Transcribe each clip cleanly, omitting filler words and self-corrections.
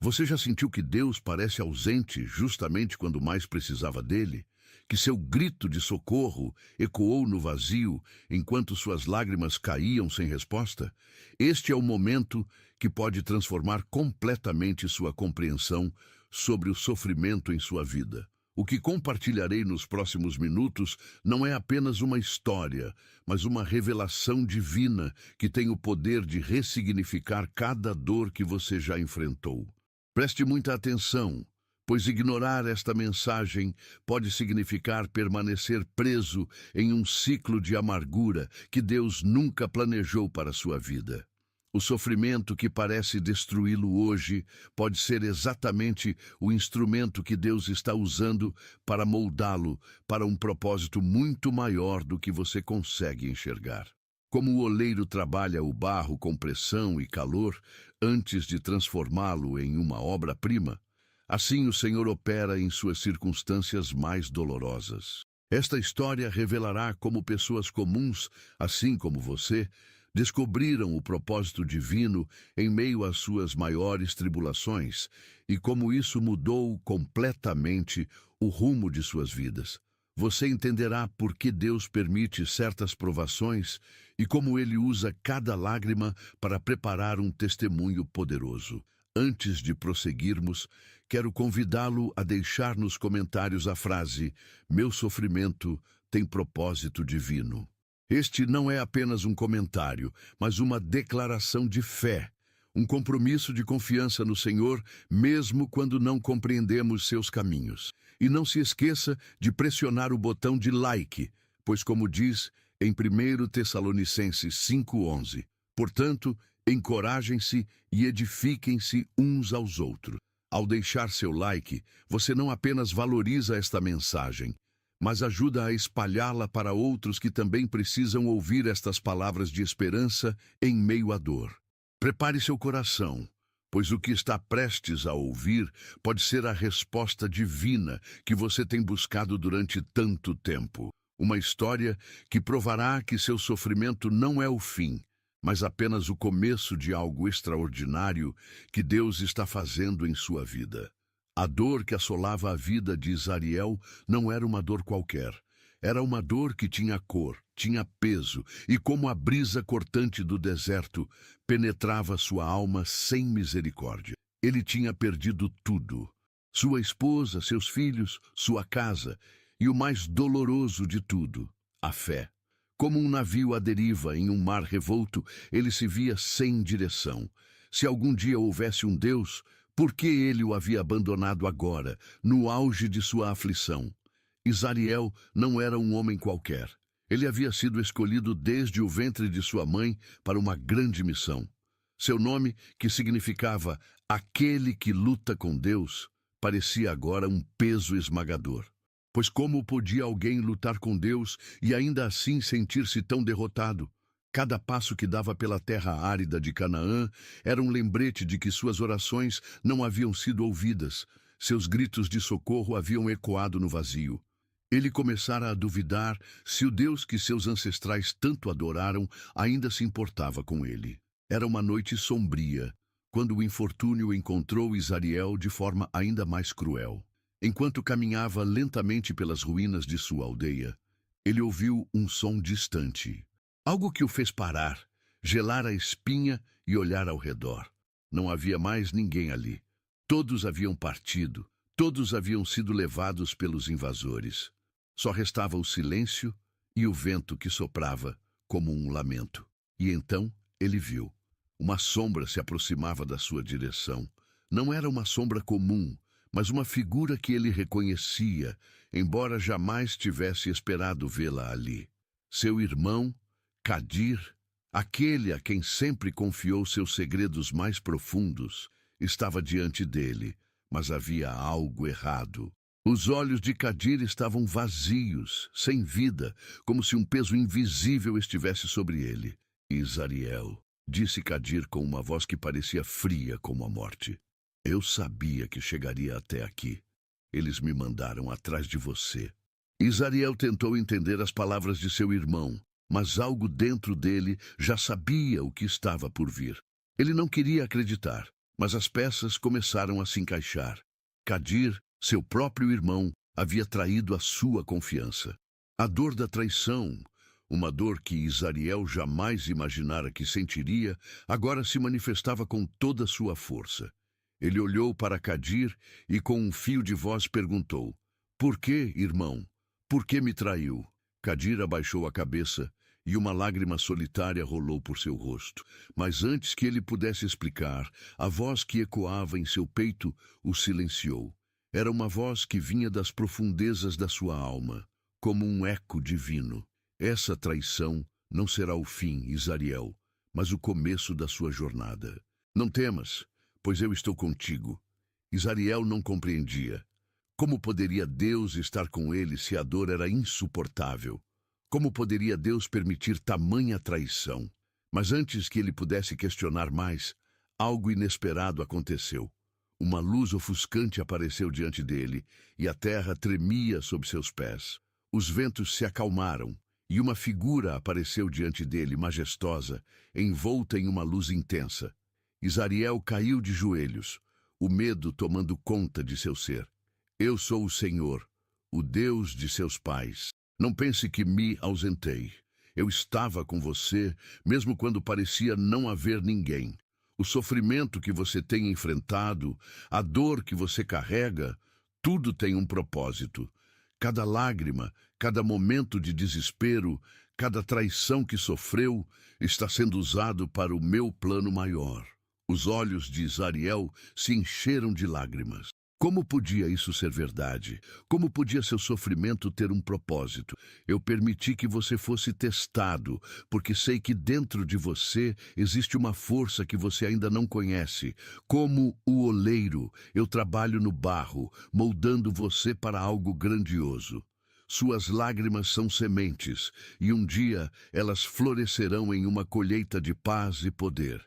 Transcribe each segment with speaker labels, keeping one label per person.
Speaker 1: Você já sentiu que Deus parece ausente justamente quando mais precisava dele? Que seu grito de socorro ecoou no vazio enquanto suas lágrimas caíam sem resposta? Este é o momento que pode transformar completamente sua compreensão sobre o sofrimento em sua vida. O que compartilharei nos próximos minutos não é apenas uma história, mas uma revelação divina que tem o poder de ressignificar cada dor que você já enfrentou. Preste muita atenção, pois ignorar esta mensagem pode significar permanecer preso em um ciclo de amargura que Deus nunca planejou para a sua vida. O sofrimento que parece destruí-lo hoje pode ser exatamente o instrumento que Deus está usando para moldá-lo para um propósito muito maior do que você consegue enxergar. Como o oleiro trabalha o barro com pressão e calor antes de transformá-lo em uma obra-prima, assim o Senhor opera em suas circunstâncias mais dolorosas. Esta história revelará como pessoas comuns, assim como você, descobriram o propósito divino em meio às suas maiores tribulações e como isso mudou completamente o rumo de suas vidas. Você entenderá por que Deus permite certas provações e como Ele usa cada lágrima para preparar um testemunho poderoso. Antes de prosseguirmos, quero convidá-lo a deixar nos comentários a frase: "Meu sofrimento tem propósito divino". Este não é apenas um comentário, mas uma declaração de fé, um compromisso de confiança no Senhor, mesmo quando não compreendemos seus caminhos. E não se esqueça de pressionar o botão de like, pois como diz em 1 Tessalonicenses 5:11, portanto, encorajem-se e edifiquem-se uns aos outros. Ao deixar seu like, você não apenas valoriza esta mensagem, mas ajuda a espalhá-la para outros que também precisam ouvir estas palavras de esperança em meio à dor. Prepare seu coração, pois o que está prestes a ouvir pode ser a resposta divina que você tem buscado durante tanto tempo. Uma história que provará que seu sofrimento não é o fim, mas apenas o começo de algo extraordinário que Deus está fazendo em sua vida. A dor que assolava a vida de Isariel não era uma dor qualquer. Era uma dor que tinha cor, tinha peso, e como a brisa cortante do deserto, penetrava sua alma sem misericórdia. Ele tinha perdido tudo: sua esposa, seus filhos, sua casa, e o mais doloroso de tudo, a fé. Como um navio à deriva em um mar revolto, ele se via sem direção. Se algum dia houvesse um Deus, por que ele o havia abandonado agora, no auge de sua aflição? Isariel não era um homem qualquer. Ele havia sido escolhido desde o ventre de sua mãe para uma grande missão. Seu nome, que significava "aquele que luta com Deus", parecia agora um peso esmagador. Pois como podia alguém lutar com Deus e ainda assim sentir-se tão derrotado? Cada passo que dava pela terra árida de Canaã era um lembrete de que suas orações não haviam sido ouvidas, seus gritos de socorro haviam ecoado no vazio. Ele começara a duvidar se o Deus que seus ancestrais tanto adoraram ainda se importava com ele. Era uma noite sombria, quando o infortúnio encontrou Isariel de forma ainda mais cruel. Enquanto caminhava lentamente pelas ruínas de sua aldeia, ele ouviu um som distante. Algo que o fez parar, gelar a espinha e olhar ao redor. Não havia mais ninguém ali. Todos haviam partido, todos haviam sido levados pelos invasores. Só restava o silêncio e o vento que soprava como um lamento. E então ele viu. Uma sombra se aproximava da sua direção. Não era uma sombra comum, mas uma figura que ele reconhecia, embora jamais tivesse esperado vê-la ali. Seu irmão, Cadir, aquele a quem sempre confiou seus segredos mais profundos, estava diante dele, mas havia algo errado. Os olhos de Cadir estavam vazios, sem vida, como se um peso invisível estivesse sobre ele. "Isariel", disse Cadir com uma voz que parecia fria como a morte. "Eu sabia que chegaria até aqui. Eles me mandaram atrás de você." Isariel tentou entender as palavras de seu irmão, mas algo dentro dele já sabia o que estava por vir. Ele não queria acreditar, Mas as peças começaram a se encaixar. Cadir, seu próprio irmão, havia traído a sua confiança. A dor da traição, uma dor que Isariel jamais imaginara que sentiria, agora se manifestava com toda a sua força. Ele olhou para Cadir e com um fio de voz perguntou: "Por que, irmão? Por que me traiu?" Cadir abaixou a cabeça e uma lágrima solitária rolou por seu rosto. Mas antes que ele pudesse explicar, a voz que ecoava em seu peito o silenciou. Era uma voz que vinha das profundezas da sua alma, como um eco divino. Essa traição não será o fim, Isariel, mas o começo da sua jornada. Não temas, pois eu estou contigo. Isariel não compreendia. Como poderia Deus estar com ele se a dor era insuportável? Como poderia Deus permitir tamanha traição? Mas antes que ele pudesse questionar mais, algo inesperado aconteceu. Uma luz ofuscante apareceu diante dele, e a terra tremia sob seus pés. Os ventos se acalmaram, e uma figura apareceu diante dele, majestosa, envolta em uma luz intensa. Isariel caiu de joelhos, o medo tomando conta de seu ser. "Eu sou o Senhor, o Deus de seus pais. Não pense que me ausentei. Eu estava com você, mesmo quando parecia não haver ninguém. O sofrimento que você tem enfrentado, a dor que você carrega, tudo tem um propósito. Cada lágrima, cada momento de desespero, cada traição que sofreu, está sendo usado para o meu plano maior." Os olhos de Isariel se encheram de lágrimas. Como podia isso ser verdade? Como podia seu sofrimento ter um propósito? "Eu permiti que você fosse testado, porque sei que dentro de você existe uma força que você ainda não conhece. Como o oleiro, eu trabalho no barro, moldando você para algo grandioso. Suas lágrimas são sementes, e um dia elas florescerão em uma colheita de paz e poder.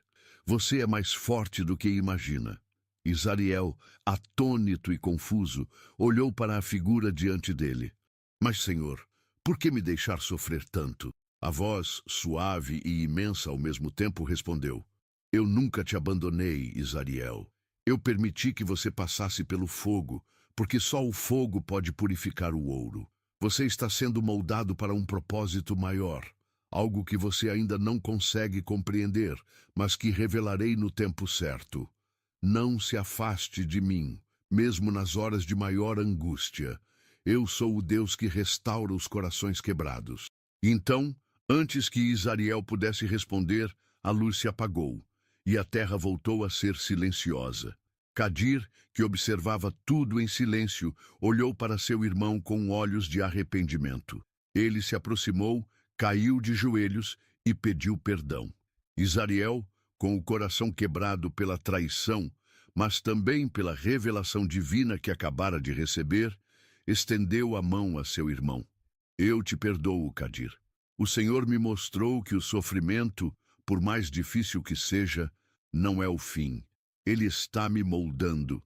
Speaker 1: Você é mais forte do que imagina." Isariel, atônito e confuso, olhou para a figura diante dele. "Mas, Senhor, por que me deixar sofrer tanto?" A voz, suave e imensa ao mesmo tempo, respondeu: "Eu nunca te abandonei, Isariel. Eu permiti que você passasse pelo fogo, porque só o fogo pode purificar o ouro. Você está sendo moldado para um propósito maior, algo que você ainda não consegue compreender, mas que revelarei no tempo certo. Não se afaste de mim, mesmo nas horas de maior angústia. Eu sou o Deus que restaura os corações quebrados." Então, antes que Isariel pudesse responder, a luz se apagou, e a terra voltou a ser silenciosa. Cadir, que observava tudo em silêncio, olhou para seu irmão com olhos de arrependimento. Ele se aproximou, caiu de joelhos e pediu perdão. Isariel, com o coração quebrado pela traição, mas também pela revelação divina que acabara de receber, estendeu a mão a seu irmão. "Eu te perdoo, Cadir. O Senhor me mostrou que o sofrimento, por mais difícil que seja, não é o fim. Ele está me moldando."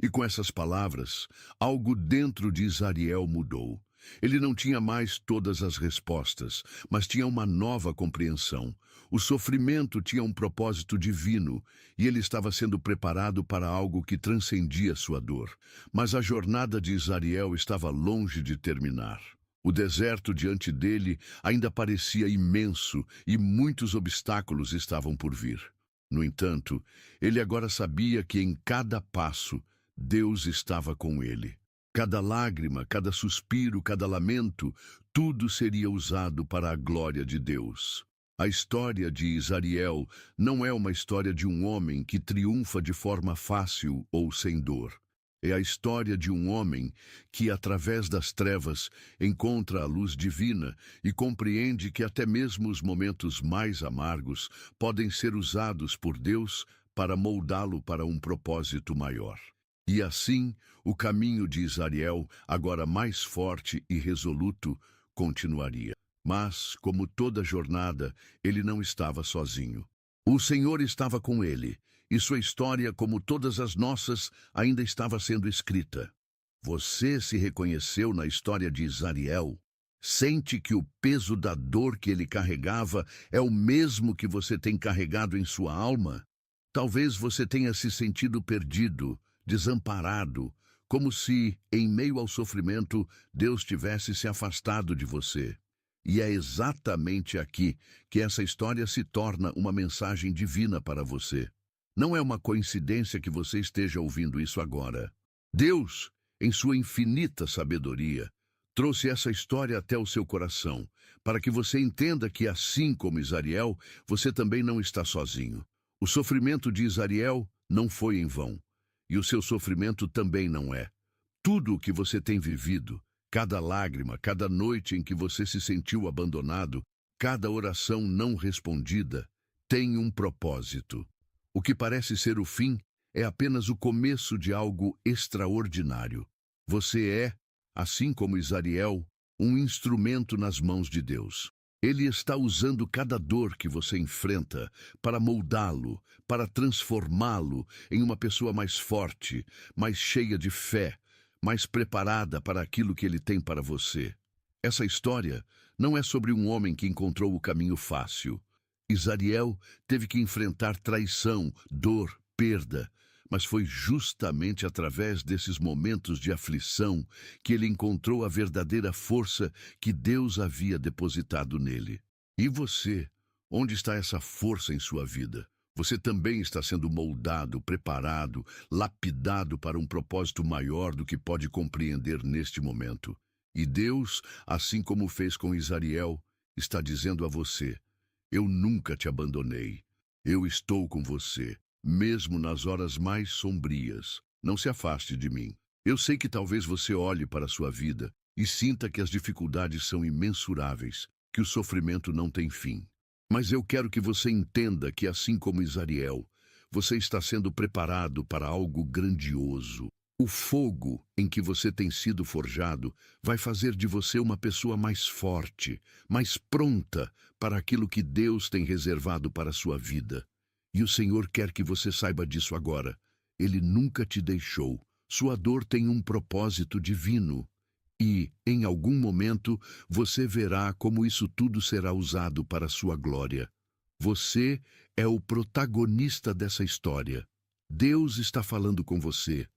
Speaker 1: E com essas palavras, algo dentro de Isariel mudou. Ele não tinha mais todas as respostas, mas tinha uma nova compreensão. O sofrimento tinha um propósito divino, e ele estava sendo preparado para algo que transcendia sua dor. Mas a jornada de Isariel estava longe de terminar. O deserto diante dele ainda parecia imenso e muitos obstáculos estavam por vir. No entanto, ele agora sabia que em cada passo Deus estava com ele. Cada lágrima, cada suspiro, cada lamento, tudo seria usado para a glória de Deus. A história de Isariel não é uma história de um homem que triunfa de forma fácil ou sem dor. É a história de um homem que, através das trevas, encontra a luz divina e compreende que até mesmo os momentos mais amargos podem ser usados por Deus para moldá-lo para um propósito maior. E assim, o caminho de Isariel, agora mais forte e resoluto, continuaria. Mas, como toda jornada, ele não estava sozinho. O Senhor estava com ele, e sua história, como todas as nossas, ainda estava sendo escrita. Você se reconheceu na história de Isariel? Sente que o peso da dor que ele carregava é o mesmo que você tem carregado em sua alma? Talvez você tenha se sentido perdido, desamparado, como se, em meio ao sofrimento, Deus tivesse se afastado de você. E é exatamente aqui que essa história se torna uma mensagem divina para você. Não é uma coincidência que você esteja ouvindo isso agora. Deus, em sua infinita sabedoria, trouxe essa história até o seu coração, para que você entenda que, assim como Isariel, você também não está sozinho. O sofrimento de Isariel não foi em vão, e o seu sofrimento também não é. Tudo o que você tem vivido, cada lágrima, cada noite em que você se sentiu abandonado, cada oração não respondida, tem um propósito. O que parece ser o fim é apenas o começo de algo extraordinário. Você é, assim como Isariel, um instrumento nas mãos de Deus. Ele está usando cada dor que você enfrenta para moldá-lo, para transformá-lo em uma pessoa mais forte, mais cheia de fé, mais preparada para aquilo que ele tem para você. Essa história não é sobre um homem que encontrou o caminho fácil. Isariel teve que enfrentar traição, dor, perda, mas foi justamente através desses momentos de aflição que ele encontrou a verdadeira força que Deus havia depositado nele. E você? Onde está essa força em sua vida? Você também está sendo moldado, preparado, lapidado para um propósito maior do que pode compreender neste momento. E Deus, assim como fez com Isariel, está dizendo a você: eu nunca te abandonei. Eu estou com você, mesmo nas horas mais sombrias. Não se afaste de mim. Eu sei que talvez você olhe para a sua vida e sinta que as dificuldades são imensuráveis, que o sofrimento não tem fim. Mas eu quero que você entenda que, assim como Isariel, você está sendo preparado para algo grandioso. O fogo em que você tem sido forjado vai fazer de você uma pessoa mais forte, mais pronta para aquilo que Deus tem reservado para a sua vida. E o Senhor quer que você saiba disso agora. Ele nunca te deixou. Sua dor tem um propósito divino. E, em algum momento, você verá como isso tudo será usado para a sua glória. Você é o protagonista dessa história. Deus está falando com você.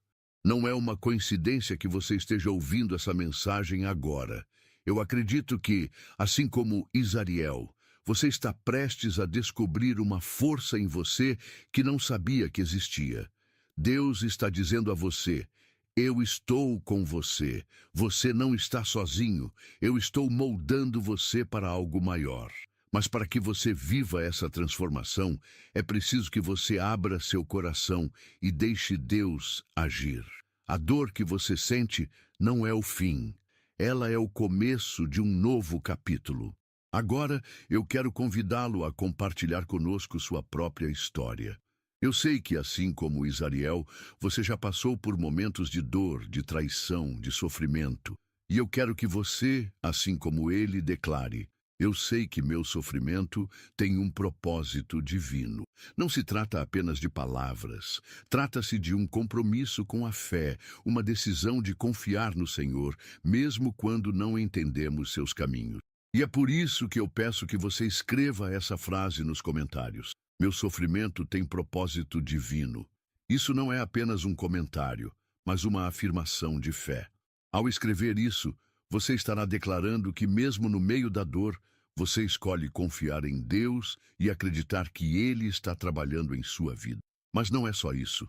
Speaker 1: Não é uma coincidência que você esteja ouvindo essa mensagem agora. Eu acredito que, assim como Isariel, você está prestes a descobrir uma força em você que não sabia que existia. Deus está dizendo a você: eu estou com você. Você não está sozinho. Eu estou moldando você para algo maior. Mas para que você viva essa transformação, é preciso que você abra seu coração e deixe Deus agir. A dor que você sente não é o fim. Ela é o começo de um novo capítulo. Agora, eu quero convidá-lo a compartilhar conosco sua própria história. Eu sei que, assim como Isariel, você já passou por momentos de dor, de traição, de sofrimento. E eu quero que você, assim como ele, declare: eu sei que meu sofrimento tem um propósito divino. Não se trata apenas de palavras. Trata-se de um compromisso com a fé, uma decisão de confiar no Senhor, mesmo quando não entendemos seus caminhos. E é por isso que eu peço que você escreva essa frase nos comentários. Meu sofrimento tem propósito divino. Isso não é apenas um comentário, mas uma afirmação de fé. Ao escrever isso, você estará declarando que, mesmo no meio da dor, você escolhe confiar em Deus e acreditar que Ele está trabalhando em sua vida. Mas não é só isso.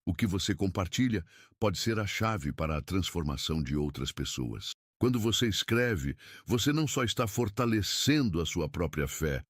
Speaker 1: O que você compartilha pode ser a chave para a transformação de outras pessoas. Quando você escreve, você não só está fortalecendo a sua própria fé,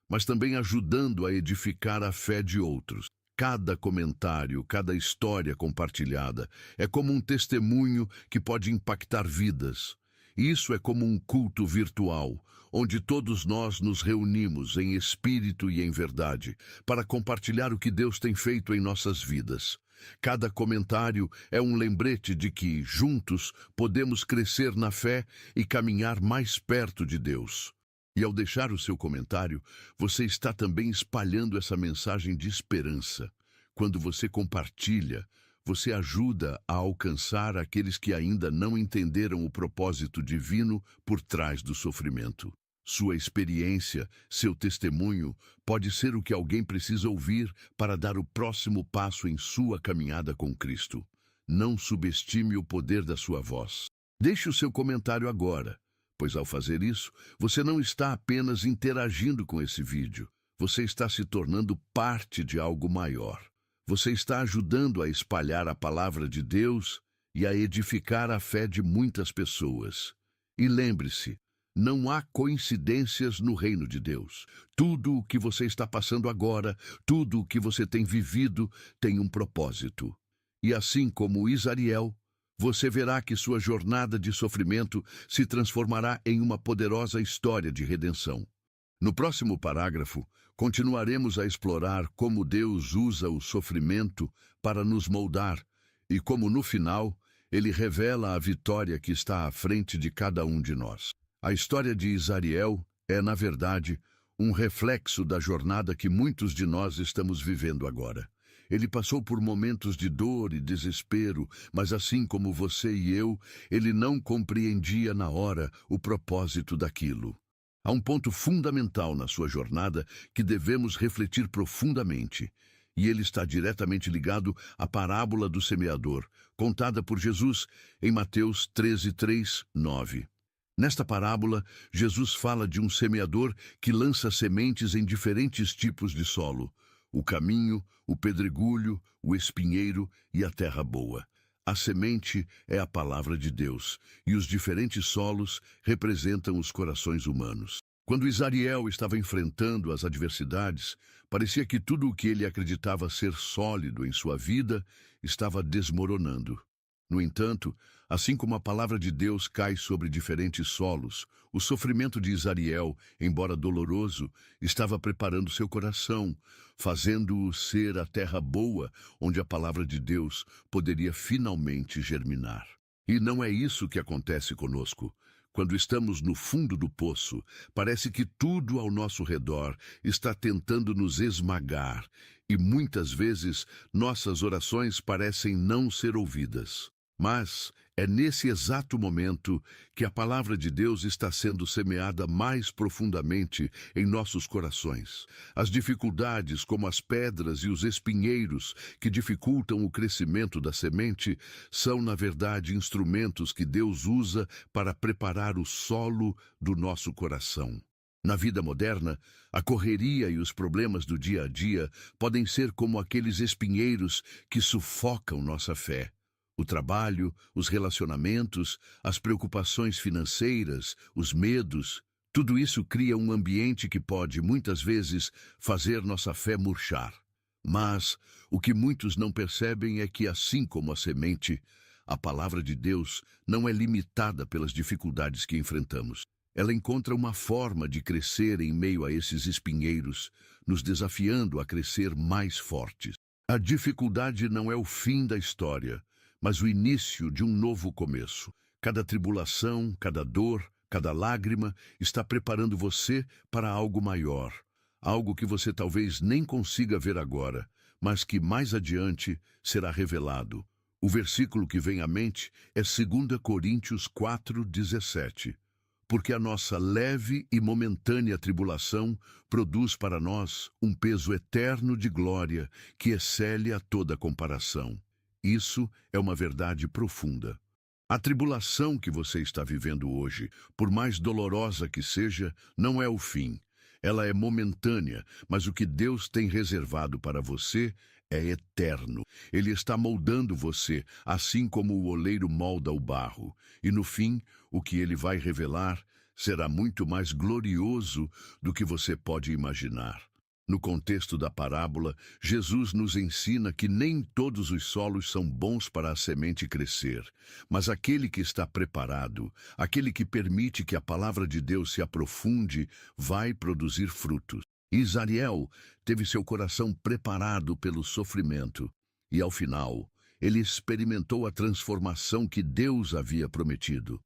Speaker 1: mas também ajudando a edificar a fé de outros. Cada comentário, cada história compartilhada é como um testemunho que pode impactar vidas. Isso é como um culto virtual, onde todos nós nos reunimos em espírito e em verdade, para compartilhar o que Deus tem feito em nossas vidas. Cada comentário é um lembrete de que, juntos, podemos crescer na fé e caminhar mais perto de Deus. E ao deixar o seu comentário, você está também espalhando essa mensagem de esperança. Quando você compartilha, você ajuda a alcançar aqueles que ainda não entenderam o propósito divino por trás do sofrimento. Sua experiência, seu testemunho, pode ser o que alguém precisa ouvir para dar o próximo passo em sua caminhada com Cristo. Não subestime o poder da sua voz. Deixe o seu comentário agora, pois ao fazer isso, você não está apenas interagindo com esse vídeo, você está se tornando parte de algo maior. Você está ajudando a espalhar a palavra de Deus e a edificar a fé de muitas pessoas. E lembre-se, não há coincidências no reino de Deus. Tudo o que você está passando agora, tudo o que você tem vivido, tem um propósito. E assim como Isariel, você verá que sua jornada de sofrimento se transformará em uma poderosa história de redenção. No próximo parágrafo, continuaremos a explorar como Deus usa o sofrimento para nos moldar e como, no final, Ele revela a vitória que está à frente de cada um de nós. A história de Isariel é, na verdade, um reflexo da jornada que muitos de nós estamos vivendo agora. Ele passou por momentos de dor e desespero, mas assim como você e eu, ele não compreendia na hora o propósito daquilo. Há um ponto fundamental na sua jornada que devemos refletir profundamente, e ele está diretamente ligado à parábola do semeador, contada por Jesus em Mateus 13:3, 9. Nesta parábola, Jesus fala de um semeador que lança sementes em diferentes tipos de solo: o caminho, o pedregulho, o espinheiro e a terra boa. A semente é a palavra de Deus, e os diferentes solos representam os corações humanos. Quando Isariel estava enfrentando as adversidades, parecia que tudo o que ele acreditava ser sólido em sua vida estava desmoronando. No entanto, assim como a palavra de Deus cai sobre diferentes solos, o sofrimento de Isariel, embora doloroso, estava preparando seu coração, fazendo-o ser a terra boa, onde a palavra de Deus poderia finalmente germinar. E não é isso que acontece conosco. Quando estamos no fundo do poço, parece que tudo ao nosso redor está tentando nos esmagar, e muitas vezes nossas orações parecem não ser ouvidas. Mas é nesse exato momento que a palavra de Deus está sendo semeada mais profundamente em nossos corações. As dificuldades, como as pedras e os espinheiros que dificultam o crescimento da semente, são, na verdade, instrumentos que Deus usa para preparar o solo do nosso coração. Na vida moderna, a correria e os problemas do dia a dia podem ser como aqueles espinheiros que sufocam nossa fé. O trabalho, os relacionamentos, as preocupações financeiras, os medos, tudo isso cria um ambiente que pode, muitas vezes, fazer nossa fé murchar. Mas o que muitos não percebem é que, assim como a semente, a palavra de Deus não é limitada pelas dificuldades que enfrentamos. Ela encontra uma forma de crescer em meio a esses espinheiros, nos desafiando a crescer mais fortes. A dificuldade não é o fim da história, mas o início de um novo começo. Cada tribulação, cada dor, cada lágrima está preparando você para algo maior, algo que você talvez nem consiga ver agora, mas que mais adiante será revelado. O versículo que vem à mente é 2 Coríntios 4:17. Porque a nossa leve e momentânea tribulação produz para nós um peso eterno de glória que excede a toda comparação. Isso é uma verdade profunda. A tribulação que você está vivendo hoje, por mais dolorosa que seja, não é o fim. Ela é momentânea, mas o que Deus tem reservado para você é eterno. Ele está moldando você, assim como o oleiro molda o barro. E no fim, o que ele vai revelar será muito mais glorioso do que você pode imaginar. No contexto da parábola, Jesus nos ensina que nem todos os solos são bons para a semente crescer, mas aquele que está preparado, aquele que permite que a palavra de Deus se aprofunde, vai produzir frutos. Isariel teve seu coração preparado pelo sofrimento, e ao final, ele experimentou a transformação que Deus havia prometido.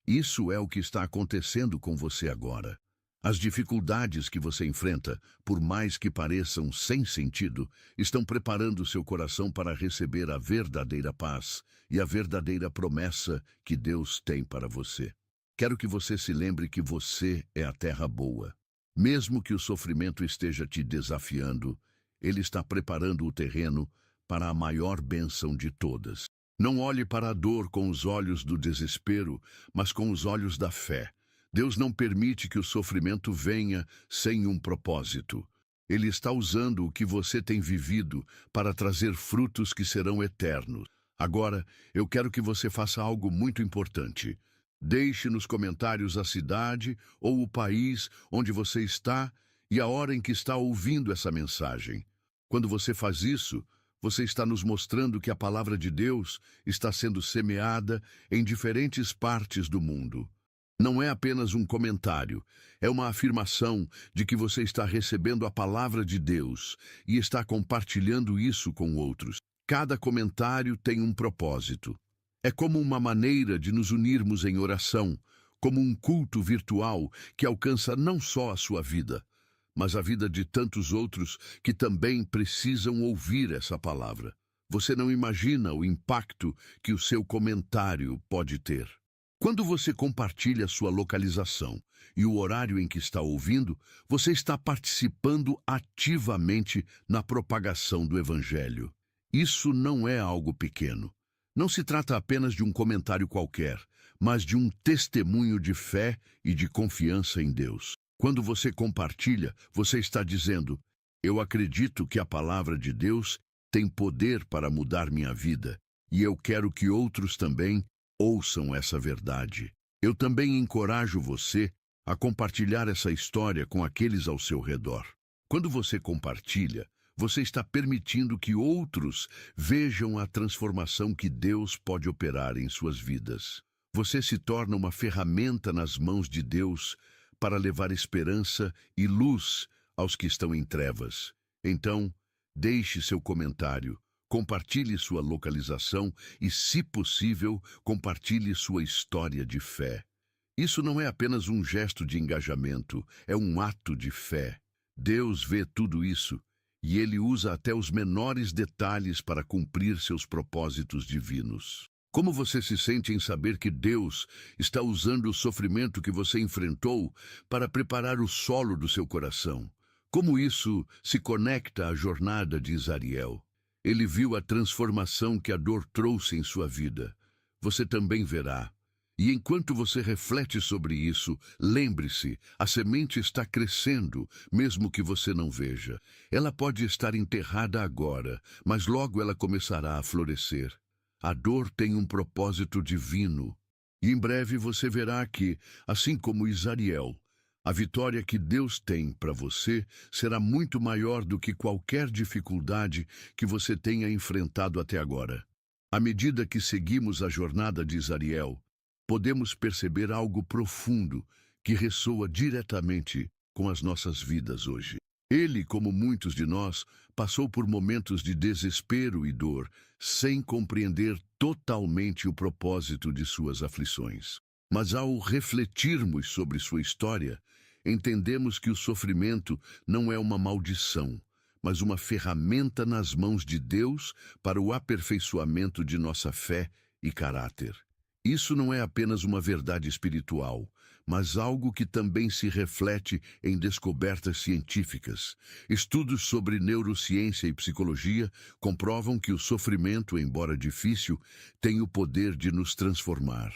Speaker 1: Isso é o que está acontecendo com você agora. As dificuldades que você enfrenta, por mais que pareçam sem sentido, estão preparando seu coração para receber a verdadeira paz e a verdadeira promessa que Deus tem para você. Quero que você se lembre que você é a terra boa. Mesmo que o sofrimento esteja te desafiando, ele está preparando o terreno para a maior bênção de todas. Não olhe para a dor com os olhos do desespero, mas com os olhos da fé. Deus não permite que o sofrimento venha sem um propósito. Ele está usando o que você tem vivido para trazer frutos que serão eternos. Agora, eu quero que você faça algo muito importante. Deixe nos comentários a cidade ou o país onde você está e a hora em que está ouvindo essa mensagem. Quando você faz isso, você está nos mostrando que a palavra de Deus está sendo semeada em diferentes partes do mundo. Não é apenas um comentário, é uma afirmação de que você está recebendo a palavra de Deus e está compartilhando isso com outros. Cada comentário tem um propósito. É como uma maneira de nos unirmos em oração, como um culto virtual que alcança não só a sua vida, mas a vida de tantos outros que também precisam ouvir essa palavra. Você não imagina o impacto que o seu comentário pode ter. Quando você compartilha sua localização e o horário em que está ouvindo, você está participando ativamente na propagação do Evangelho. Isso não é algo pequeno. Não se trata apenas de um comentário qualquer, mas de um testemunho de fé e de confiança em Deus. Quando você compartilha, você está dizendo: eu acredito que a palavra de Deus tem poder para mudar minha vida, e eu quero que outros também ouçam essa verdade. Eu também encorajo você a compartilhar essa história com aqueles ao seu redor. Quando você compartilha, você está permitindo que outros vejam a transformação que Deus pode operar em suas vidas. Você se torna uma ferramenta nas mãos de Deus para levar esperança e luz aos que estão em trevas. Então, deixe seu comentário, compartilhe sua localização e, se possível, compartilhe sua história de fé. Isso não é apenas um gesto de engajamento, é um ato de fé. Deus vê tudo isso e Ele usa até os menores detalhes para cumprir seus propósitos divinos. Como você se sente em saber que Deus está usando o sofrimento que você enfrentou para preparar o solo do seu coração? Como isso se conecta à jornada de Isariel? Ele viu a transformação que a dor trouxe em sua vida. Você também verá. E enquanto você reflete sobre isso, lembre-se, a semente está crescendo, mesmo que você não veja. Ela pode estar enterrada agora, mas logo ela começará a florescer. A dor tem um propósito divino. E em breve você verá que, assim como Isariel, a vitória que Deus tem para você será muito maior do que qualquer dificuldade que você tenha enfrentado até agora. À medida que seguimos a jornada de Isariel, podemos perceber algo profundo que ressoa diretamente com as nossas vidas hoje. Ele, como muitos de nós, passou por momentos de desespero e dor, sem compreender totalmente o propósito de suas aflições. Mas ao refletirmos sobre sua história, entendemos que o sofrimento não é uma maldição, mas uma ferramenta nas mãos de Deus para o aperfeiçoamento de nossa fé e caráter. Isso não é apenas uma verdade espiritual, mas algo que também se reflete em descobertas científicas. Estudos sobre neurociência e psicologia comprovam que o sofrimento, embora difícil, tem o poder de nos transformar.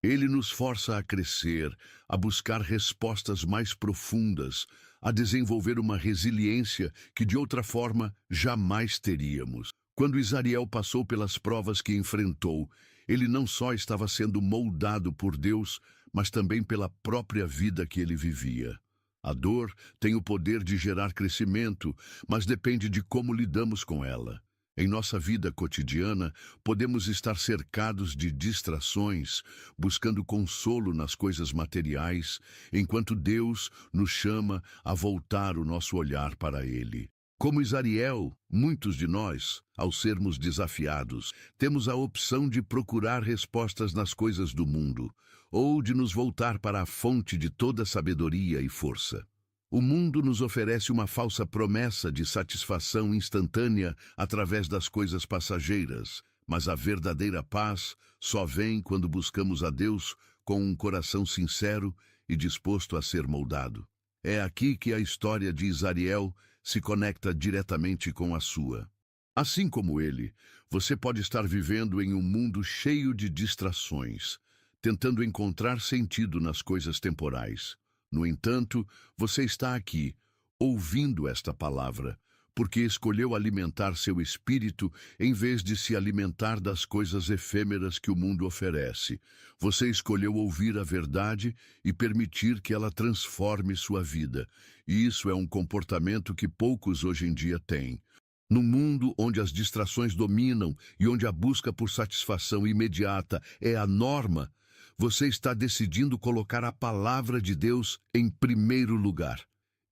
Speaker 1: Ele nos força a crescer, a buscar respostas mais profundas, a desenvolver uma resiliência que de outra forma jamais teríamos. Quando Isariel passou pelas provas que enfrentou, ele não só estava sendo moldado por Deus, mas também pela própria vida que ele vivia. A dor tem o poder de gerar crescimento, mas depende de como lidamos com ela. Em nossa vida cotidiana, podemos estar cercados de distrações, buscando consolo nas coisas materiais, enquanto Deus nos chama a voltar o nosso olhar para Ele. Como Isariel, muitos de nós, ao sermos desafiados, temos a opção de procurar respostas nas coisas do mundo, ou de nos voltar para a fonte de toda sabedoria e força. O mundo nos oferece uma falsa promessa de satisfação instantânea através das coisas passageiras, mas a verdadeira paz só vem quando buscamos a Deus com um coração sincero e disposto a ser moldado. É aqui que a história de Isariel se conecta diretamente com a sua. Assim como ele, você pode estar vivendo em um mundo cheio de distrações, tentando encontrar sentido nas coisas temporais. No entanto, você está aqui, ouvindo esta palavra, porque escolheu alimentar seu espírito em vez de se alimentar das coisas efêmeras que o mundo oferece. Você escolheu ouvir a verdade e permitir que ela transforme sua vida. E isso é um comportamento que poucos hoje em dia têm. Num mundo onde as distrações dominam e onde a busca por satisfação imediata é a norma, você está decidindo colocar a palavra de Deus em primeiro lugar.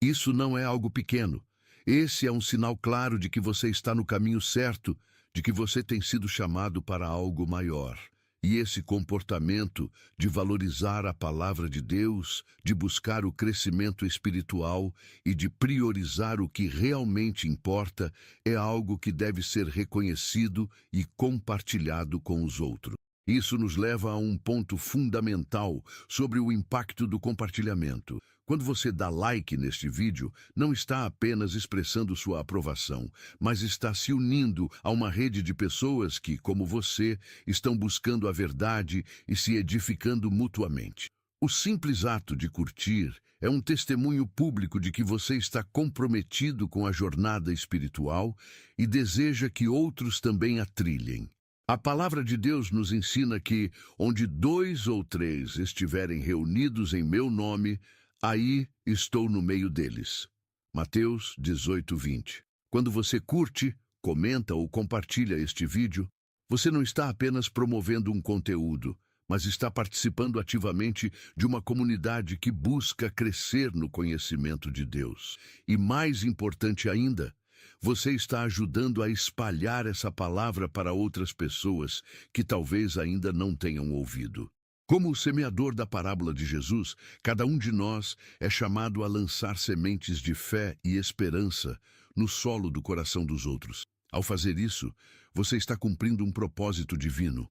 Speaker 1: Isso não é algo pequeno. Esse é um sinal claro de que você está no caminho certo, de que você tem sido chamado para algo maior. E esse comportamento de valorizar a palavra de Deus, de buscar o crescimento espiritual e de priorizar o que realmente importa, é algo que deve ser reconhecido e compartilhado com os outros. Isso nos leva a um ponto fundamental sobre o impacto do compartilhamento. Quando você dá like neste vídeo, não está apenas expressando sua aprovação, mas está se unindo a uma rede de pessoas que, como você, estão buscando a verdade e se edificando mutuamente. O simples ato de curtir é um testemunho público de que você está comprometido com a jornada espiritual e deseja que outros também a trilhem. A palavra de Deus nos ensina que, onde 2 ou 3 estiverem reunidos em meu nome, aí estou no meio deles. Mateus 18:20. Quando você curte, comenta ou compartilha este vídeo, você não está apenas promovendo um conteúdo, mas está participando ativamente de uma comunidade que busca crescer no conhecimento de Deus. E mais importante ainda, você está ajudando a espalhar essa palavra para outras pessoas que talvez ainda não tenham ouvido. Como o semeador da parábola de Jesus, cada um de nós é chamado a lançar sementes de fé e esperança no solo do coração dos outros. Ao fazer isso, você está cumprindo um propósito divino.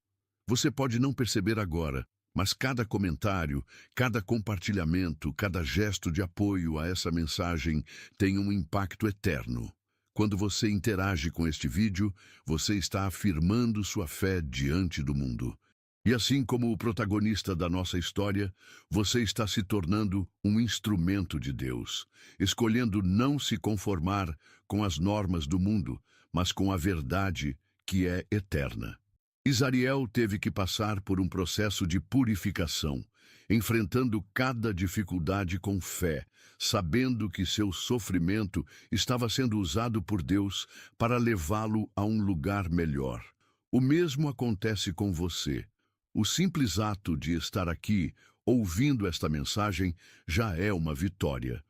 Speaker 1: Você pode não perceber agora, mas cada comentário, cada compartilhamento, cada gesto de apoio a essa mensagem tem um impacto eterno. Quando você interage com este vídeo, você está afirmando sua fé diante do mundo. E assim como o protagonista da nossa história, você está se tornando um instrumento de Deus, escolhendo não se conformar com as normas do mundo, mas com a verdade que é eterna. Isariel teve que passar por um processo de purificação, enfrentando cada dificuldade com fé, sabendo que seu sofrimento estava sendo usado por Deus para levá-lo a um lugar melhor. O mesmo acontece com você. O simples ato de estar aqui, ouvindo esta mensagem, já é uma vitória.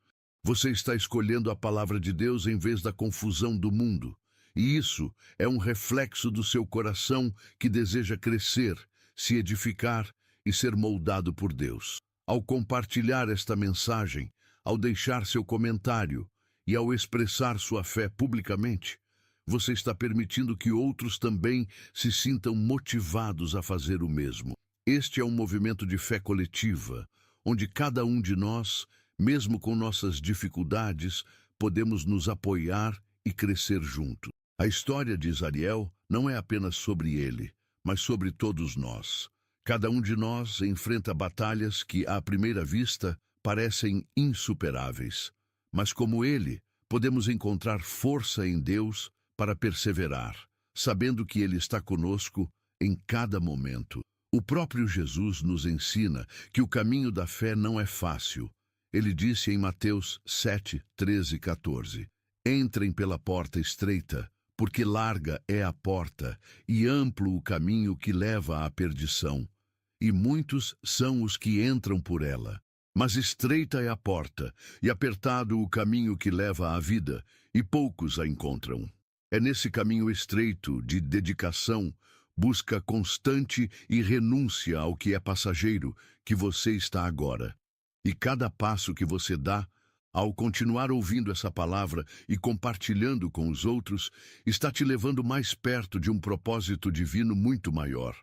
Speaker 1: Você está escolhendo a palavra de Deus em vez da confusão do mundo. E isso é um reflexo do seu coração que deseja crescer, se edificar e ser moldado por Deus. Ao compartilhar esta mensagem, ao deixar seu comentário e ao expressar sua fé publicamente, você está permitindo que outros também se sintam motivados a fazer o mesmo. Este é um movimento de fé coletiva, onde cada um de nós, mesmo com nossas dificuldades, podemos nos apoiar e crescer juntos. A história de Isariel não é apenas sobre ele, mas sobre todos nós. Cada um de nós enfrenta batalhas que, à primeira vista, parecem insuperáveis. Mas como ele, podemos encontrar força em Deus para perseverar, sabendo que Ele está conosco em cada momento. O próprio Jesus nos ensina que o caminho da fé não é fácil. Ele disse em Mateus 7, 13 e 14, "Entrem pela porta estreita, porque larga é a porta, e amplo o caminho que leva à perdição, e muitos são os que entram por ela. Mas estreita é a porta, e apertado o caminho que leva à vida, e poucos a encontram." É nesse caminho estreito de dedicação, busca constante e renúncia ao que é passageiro que você está agora. E cada passo que você dá, ao continuar ouvindo essa palavra e compartilhando com os outros, está te levando mais perto de um propósito divino muito maior.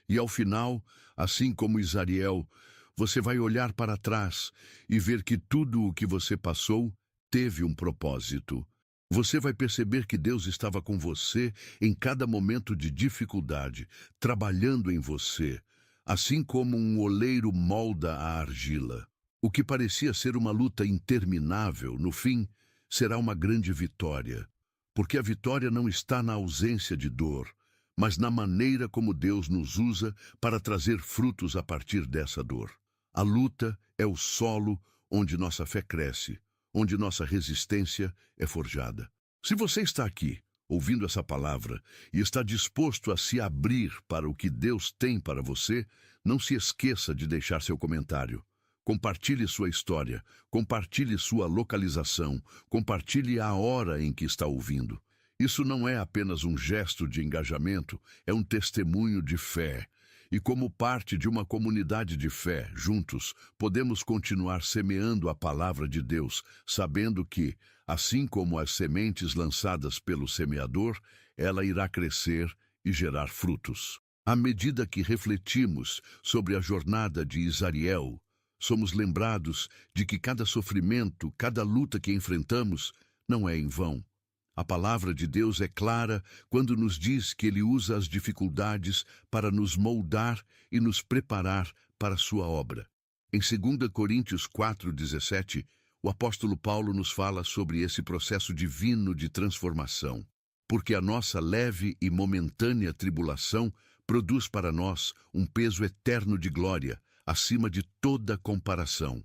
Speaker 1: E ao final, assim como Isariel, você vai olhar para trás e ver que tudo o que você passou teve um propósito. Você vai perceber que Deus estava com você em cada momento de dificuldade, trabalhando em você, assim como um oleiro molda a argila. O que parecia ser uma luta interminável, no fim, será uma grande vitória, porque a vitória não está na ausência de dor, mas na maneira como Deus nos usa para trazer frutos a partir dessa dor. A luta é o solo onde nossa fé cresce, onde nossa resistência é forjada. Se você está aqui, ouvindo essa palavra, e está disposto a se abrir para o que Deus tem para você, não se esqueça de deixar seu comentário. Compartilhe sua história, compartilhe sua localização, compartilhe a hora em que está ouvindo. Isso não é apenas um gesto de engajamento, é um testemunho de fé. E como parte de uma comunidade de fé, juntos, podemos continuar semeando a palavra de Deus, sabendo que, assim como as sementes lançadas pelo semeador, ela irá crescer e gerar frutos. À medida que refletimos sobre a jornada de Isariel, somos lembrados de que cada sofrimento, cada luta que enfrentamos, não é em vão. A palavra de Deus é clara quando nos diz que Ele usa as dificuldades para nos moldar e nos preparar para a sua obra. Em 2 Coríntios 4,17, o apóstolo Paulo nos fala sobre esse processo divino de transformação. Porque a nossa leve e momentânea tribulação produz para nós um peso eterno de glória, acima de toda comparação.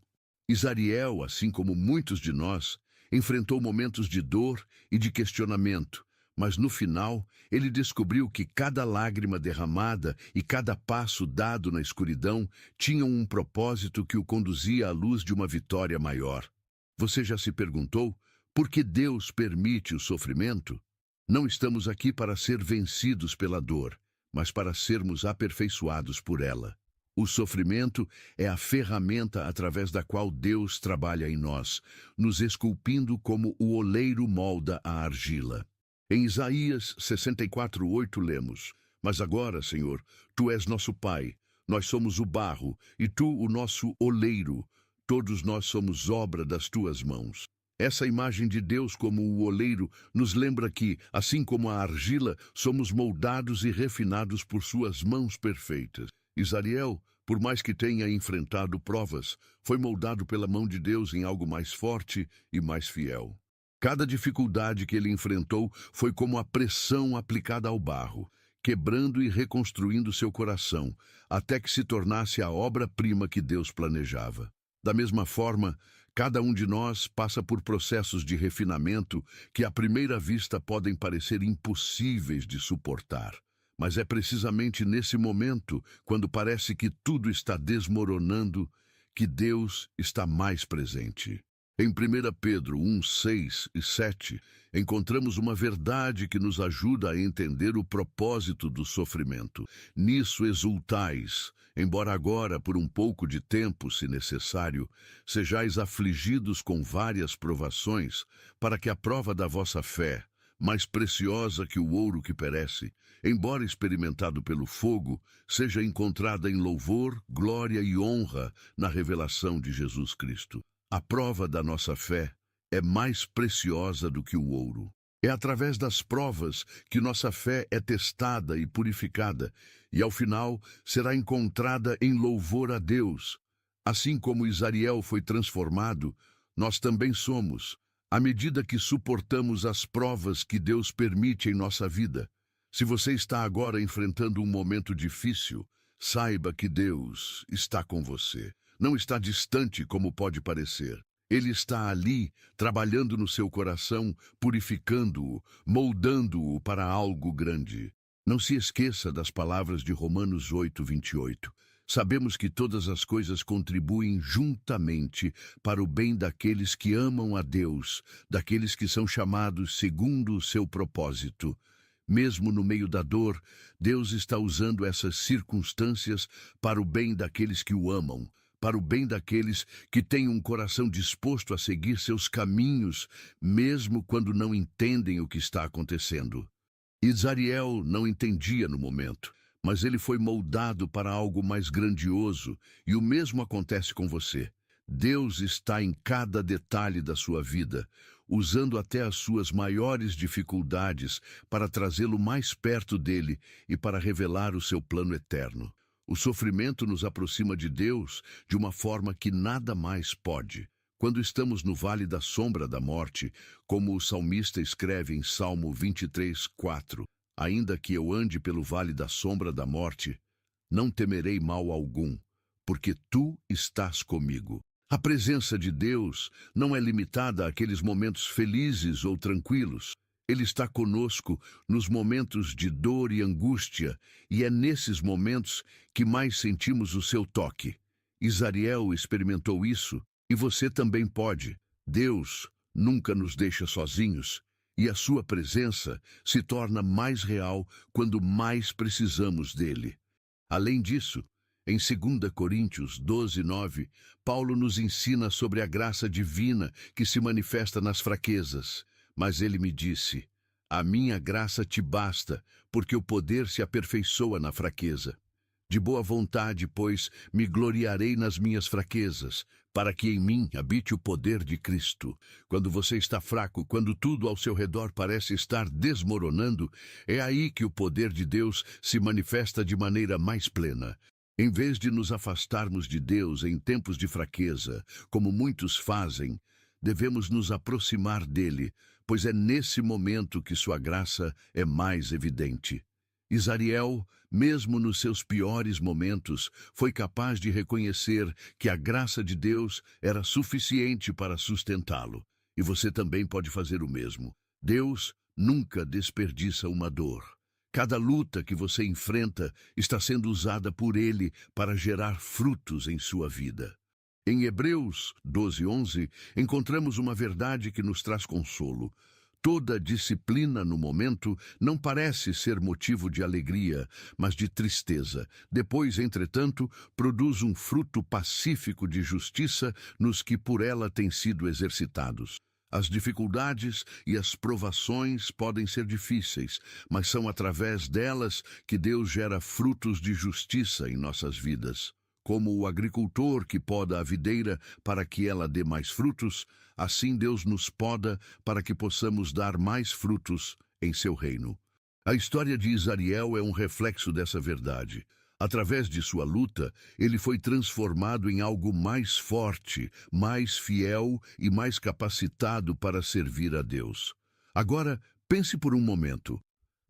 Speaker 1: Isariel, assim como muitos de nós, enfrentou momentos de dor e de questionamento, mas no final ele descobriu que cada lágrima derramada e cada passo dado na escuridão tinham um propósito que o conduzia à luz de uma vitória maior. Você já se perguntou por que Deus permite o sofrimento? Não estamos aqui para ser vencidos pela dor, mas para sermos aperfeiçoados por ela. O sofrimento é a ferramenta através da qual Deus trabalha em nós, nos esculpindo como o oleiro molda a argila. Em Isaías 64:8 lemos: Mas agora, Senhor, Tu és nosso Pai, nós somos o barro, e Tu o nosso oleiro, todos nós somos obra das Tuas mãos. Essa imagem de Deus como o oleiro nos lembra que, assim como a argila, somos moldados e refinados por Suas mãos perfeitas. Isariel, por mais que tenha enfrentado provas, foi moldado pela mão de Deus em algo mais forte e mais fiel. Cada dificuldade que ele enfrentou foi como a pressão aplicada ao barro, quebrando e reconstruindo seu coração, até que se tornasse a obra-prima que Deus planejava. Da mesma forma, cada um de nós passa por processos de refinamento que à primeira vista podem parecer impossíveis de suportar. Mas é precisamente nesse momento, quando parece que tudo está desmoronando, que Deus está mais presente. Em 1 Pedro 1:6 e 7, encontramos uma verdade que nos ajuda a entender o propósito do sofrimento. Nisso exultais, embora agora, por um pouco de tempo, se necessário, sejais afligidos com várias provações, para que a prova da vossa fé, mais preciosa que o ouro que perece, embora experimentado pelo fogo, seja encontrada em louvor, glória e honra na revelação de Jesus Cristo. A prova da nossa fé é mais preciosa do que o ouro. É através das provas que nossa fé é testada e purificada, e ao final será encontrada em louvor a Deus. Assim como Isariel foi transformado, nós também somos, à medida que suportamos as provas que Deus permite em nossa vida. Se você está agora enfrentando um momento difícil, saiba que Deus está com você. Não está distante como pode parecer. Ele está ali, trabalhando no seu coração, purificando-o, moldando-o para algo grande. Não se esqueça das palavras de Romanos 8:28. Sabemos que todas as coisas contribuem juntamente para o bem daqueles que amam a Deus, daqueles que são chamados segundo o seu propósito. Mesmo no meio da dor, Deus está usando essas circunstâncias para o bem daqueles que o amam, para o bem daqueles que têm um coração disposto a seguir seus caminhos, mesmo quando não entendem o que está acontecendo. Isariel não entendia no momento, mas ele foi moldado para algo mais grandioso, e o mesmo acontece com você. Deus está em cada detalhe da sua vida, usando até as suas maiores dificuldades para trazê-lo mais perto dele e para revelar o seu plano eterno. O sofrimento nos aproxima de Deus de uma forma que nada mais pode. Quando estamos no vale da sombra da morte, como o salmista escreve em Salmo 23:4, ainda que eu ande pelo vale da sombra da morte, não temerei mal algum, porque tu estás comigo. A presença de Deus não é limitada àqueles momentos felizes ou tranquilos. Ele está conosco nos momentos de dor e angústia, e é nesses momentos que mais sentimos o seu toque. Isariel experimentou isso, e você também pode. Deus nunca nos deixa sozinhos, e a sua presença se torna mais real quando mais precisamos dele. Além disso, em 2 Coríntios 12:9, Paulo nos ensina sobre a graça divina que se manifesta nas fraquezas. Mas ele me disse: a minha graça te basta, porque o poder se aperfeiçoa na fraqueza. De boa vontade, pois, me gloriarei nas minhas fraquezas, para que em mim habite o poder de Cristo. Quando você está fraco, quando tudo ao seu redor parece estar desmoronando, é aí que o poder de Deus se manifesta de maneira mais plena. Em vez de nos afastarmos de Deus em tempos de fraqueza, como muitos fazem, devemos nos aproximar dele, pois é nesse momento que sua graça é mais evidente. Isariel, mesmo nos seus piores momentos, foi capaz de reconhecer que a graça de Deus era suficiente para sustentá-lo. E você também pode fazer o mesmo. Deus nunca desperdiça uma dor. Cada luta que você enfrenta está sendo usada por Ele para gerar frutos em sua vida. Em Hebreus 12:11, encontramos uma verdade que nos traz consolo. Toda disciplina no momento não parece ser motivo de alegria, mas de tristeza. Depois, entretanto, produz um fruto pacífico de justiça nos que por ela têm sido exercitados. As dificuldades e as provações podem ser difíceis, mas são através delas que Deus gera frutos de justiça em nossas vidas. Como o agricultor que poda a videira para que ela dê mais frutos, assim Deus nos poda para que possamos dar mais frutos em seu reino. A história de Isariel é um reflexo dessa verdade. Através de sua luta, ele foi transformado em algo mais forte, mais fiel e mais capacitado para servir a Deus. Agora, pense por um momento.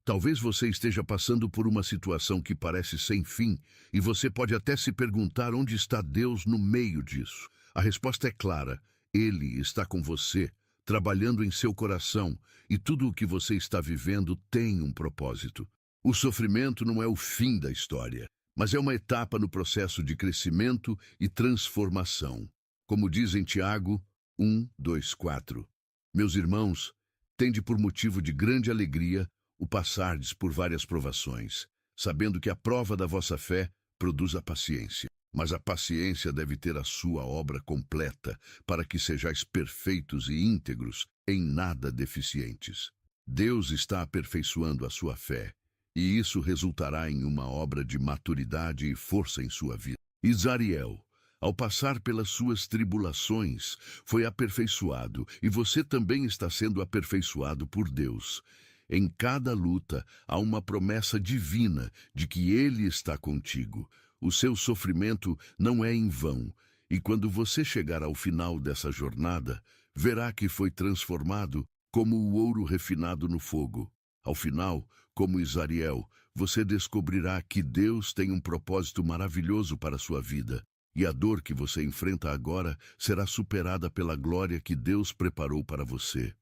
Speaker 1: Talvez você esteja passando por uma situação que parece sem fim, e você pode até se perguntar onde está Deus no meio disso. A resposta é clara: Ele está com você, trabalhando em seu coração, e tudo o que você está vivendo tem um propósito. O sofrimento não é o fim da história, mas é uma etapa no processo de crescimento e transformação. Como diz em Tiago 1:2-4. Meus irmãos, tende por motivo de grande alegria o passardes por várias provações, sabendo que a prova da vossa fé produz a paciência. Mas a paciência deve ter a sua obra completa, para que sejais perfeitos e íntegros, em nada deficientes. Deus está aperfeiçoando a sua fé, e isso resultará em uma obra de maturidade e força em sua vida. Isariel, ao passar pelas suas tribulações, foi aperfeiçoado, e você também está sendo aperfeiçoado por Deus. Em cada luta há uma promessa divina de que Ele está contigo. O seu sofrimento não é em vão, e quando você chegar ao final dessa jornada, verá que foi transformado como o ouro refinado no fogo. Ao final, como Isariel, você descobrirá que Deus tem um propósito maravilhoso para a sua vida, e a dor que você enfrenta agora será superada pela glória que Deus preparou para você.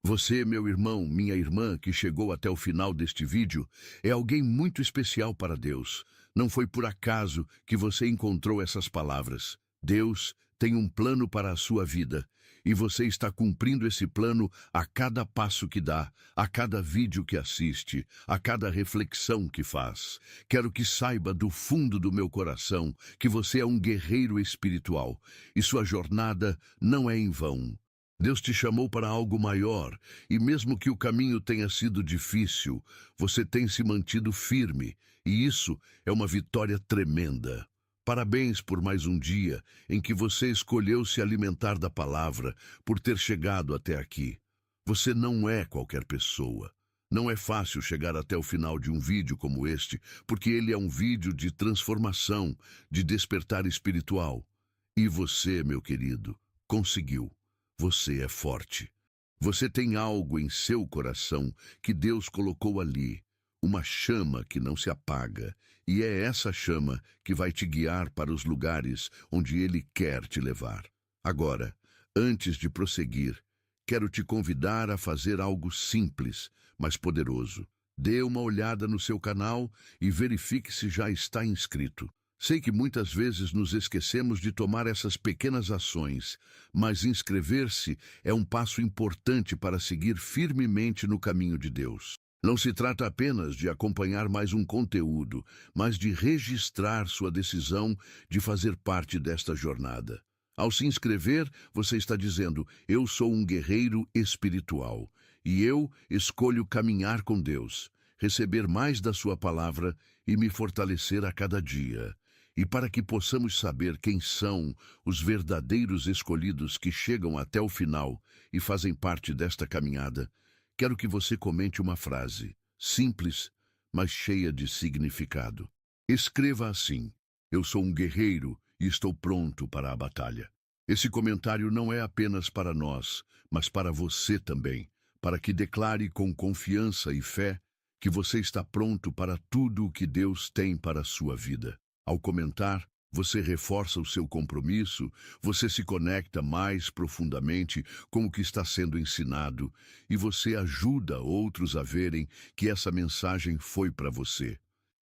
Speaker 1: Você, meu irmão, minha irmã, que chegou até o final deste vídeo, é alguém muito especial para Deus. Não foi por acaso que você encontrou essas palavras. Deus tem um plano para a sua vida, e você está cumprindo esse plano a cada passo que dá, a cada vídeo que assiste, a cada reflexão que faz. Quero que saiba do fundo do meu coração que você é um guerreiro espiritual, e sua jornada não é em vão. Deus te chamou para algo maior, e mesmo que o caminho tenha sido difícil, você tem se mantido firme, E isso é uma vitória tremenda. Parabéns por mais um dia em que você escolheu se alimentar da palavra, por ter chegado até aqui. Você não é qualquer pessoa. Não é fácil chegar até o final de um vídeo como este, porque ele é um vídeo de transformação, de despertar espiritual. E você, meu querido, conseguiu. Você é forte. Você tem algo em seu coração que Deus colocou ali, uma chama que não se apaga, e é essa chama que vai te guiar para os lugares onde Ele quer te levar. Agora, antes de prosseguir, quero te convidar a fazer algo simples, mas poderoso. Dê uma olhada no seu canal e verifique se já está inscrito. Sei que muitas vezes nos esquecemos de tomar essas pequenas ações, mas inscrever-se é um passo importante para seguir firmemente no caminho de Deus. Não se trata apenas de acompanhar mais um conteúdo, mas de registrar sua decisão de fazer parte desta jornada. Ao se inscrever, você está dizendo: eu sou um guerreiro espiritual e eu escolho caminhar com Deus, receber mais da sua palavra e me fortalecer a cada dia. E para que possamos saber quem são os verdadeiros escolhidos que chegam até o final e fazem parte desta caminhada, quero que você comente uma frase, simples, mas cheia de significado. Escreva assim: eu sou um guerreiro e estou pronto para a batalha. Esse comentário não é apenas para nós, mas para você também, para que declare com confiança e fé que você está pronto para tudo o que Deus tem para a sua vida. Ao comentar, você reforça o seu compromisso, você se conecta mais profundamente com o que está sendo ensinado e você ajuda outros a verem que essa mensagem foi para você.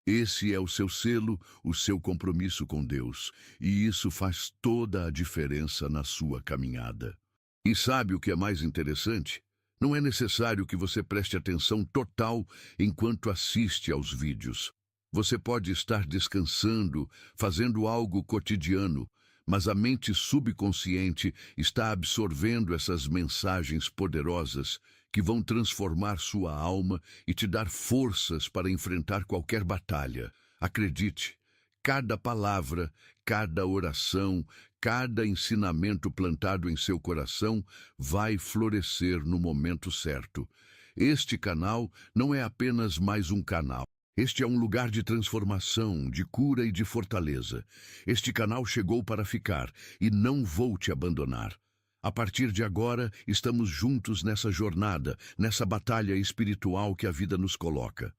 Speaker 1: Esse é o seu selo, o seu compromisso com Deus, e isso faz toda a diferença na sua caminhada. E sabe o que é mais interessante? Não é necessário que você preste atenção total enquanto assiste aos vídeos. Você pode estar descansando, fazendo algo cotidiano, mas a mente subconsciente está absorvendo essas mensagens poderosas que vão transformar sua alma e te dar forças para enfrentar qualquer batalha. Acredite, cada palavra, cada oração, cada ensinamento plantado em seu coração vai florescer no momento certo. Este canal não é apenas mais um canal. Este é um lugar de transformação, de cura e de fortaleza. Este canal chegou para ficar e não vou te abandonar. A partir de agora, estamos juntos nessa jornada, nessa batalha espiritual que a vida nos coloca.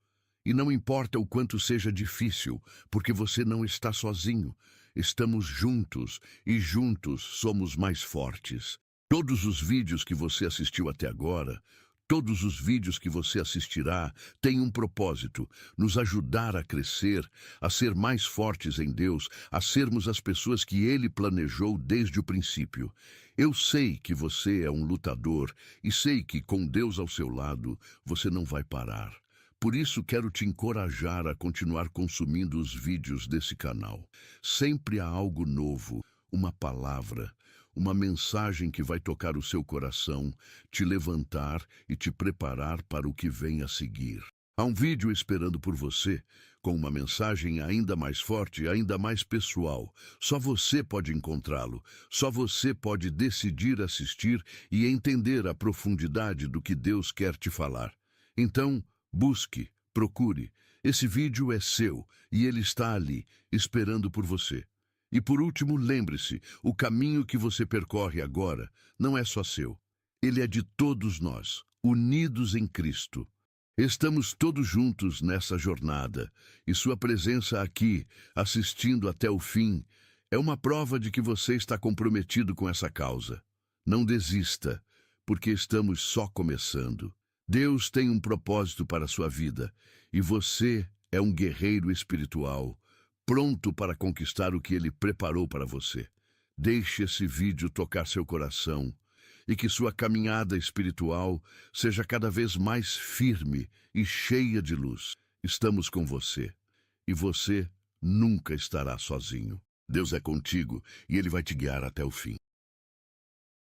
Speaker 1: E não importa o quanto seja difícil, porque você não está sozinho. Estamos juntos e juntos somos mais fortes. Todos os vídeos que você assistiu até agora, todos os vídeos que você assistirá têm um propósito: nos ajudar a crescer, a ser mais fortes em Deus, a sermos as pessoas que Ele planejou desde o princípio. Eu sei que você é um lutador e sei que com Deus ao seu lado você não vai parar. Por isso quero te encorajar a continuar consumindo os vídeos desse canal. Sempre há algo novo, uma palavra, uma mensagem que vai tocar o seu coração, te levantar e te preparar para o que vem a seguir. Há um vídeo esperando por você, com uma mensagem ainda mais forte, ainda mais pessoal. Só você pode encontrá-lo, só você pode decidir assistir e entender a profundidade do que Deus quer te falar. Então, busque, procure. Esse vídeo é seu e ele está ali, esperando por você. E por último, lembre-se, o caminho que você percorre agora não é só seu. Ele é de todos nós, unidos em Cristo. Estamos todos juntos nessa jornada, e sua presença aqui, assistindo até o fim, é uma prova de que você está comprometido com essa causa. Não desista, porque estamos só começando. Deus tem um propósito para a sua vida, e você é um guerreiro espiritual, pronto para conquistar o que Ele preparou para você. Deixe esse vídeo tocar seu coração e que sua caminhada espiritual seja cada vez mais firme e cheia de luz. Estamos com você e você nunca estará sozinho. Deus é contigo e Ele vai te guiar até o fim.